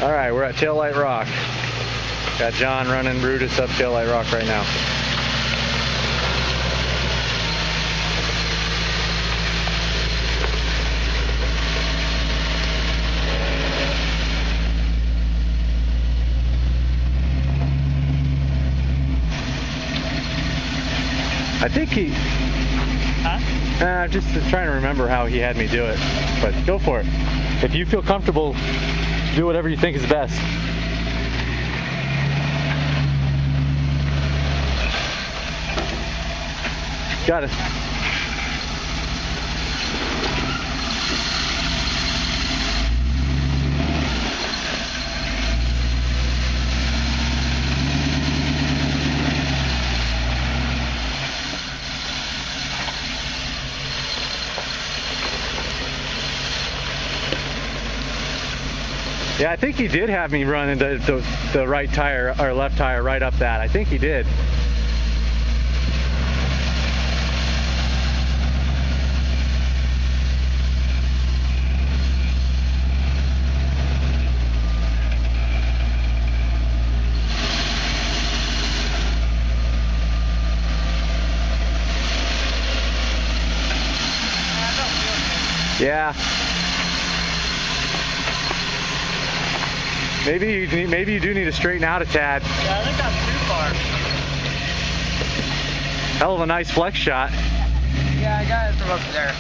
All right, we're at Taillight Rock. Got John running Brutus up Taillight Rock right now. I think he... Huh? I'm just trying to remember how he had me do it, but go for it. If you feel comfortable, do whatever you think is best. Got it. Yeah, I think he did have me run into the right tire or left tire right up that. I think he did. Yeah. Maybe you do need to straighten out a tad. Yeah, I think that's too far. Hell of a nice flex shot. Yeah, I got it from up there.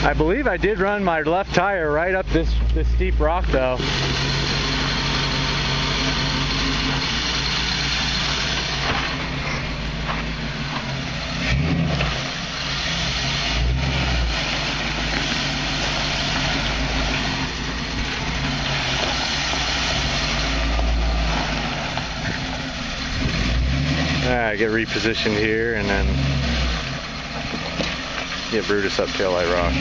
I believe I did run my left tire right up this steep rock though. Alright, get repositioned here and then get Brutus up Taillight Rock.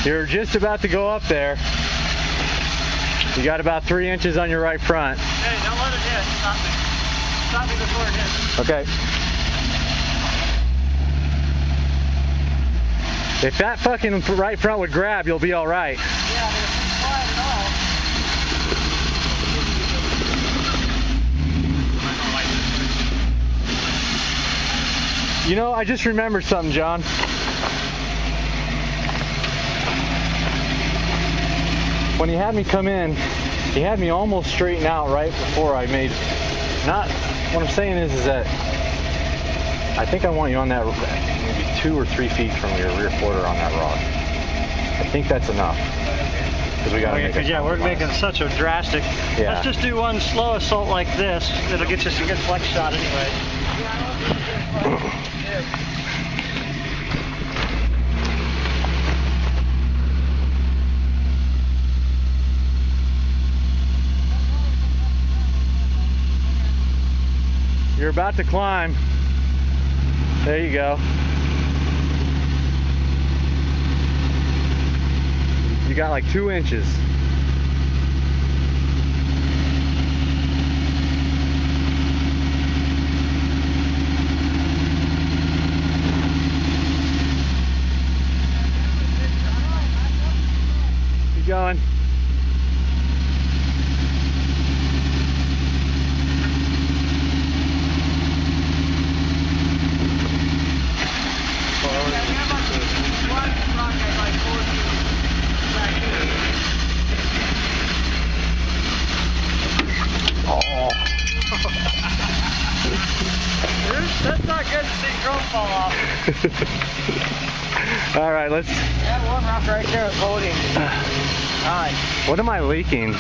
You're just about to go up there. You got about 3 inches on your right front. Hey, don't let it hit. Stop me. Stop me before it hits. Okay. If that fucking right front would grab, you'll be all right. Yeah, but if it's quiet at all. You know, I just remembered something, John. When he had me come in, he had me almost straighten out right before I made, what I'm saying is that I think I want you on that maybe 2 or 3 feet from your rear quarter on that rock. I think that's enough. Because we gotta make a yeah, we're making such a drastic. Yeah. Let's just do one slow assault like this. It'll get you some good flex shot anyway. You're about to climb. There you go. You got like 2 inches. Keep going. That's not good to see drone fall off. All right, let's... That one rock right there is holding. Nice. What am I leaking?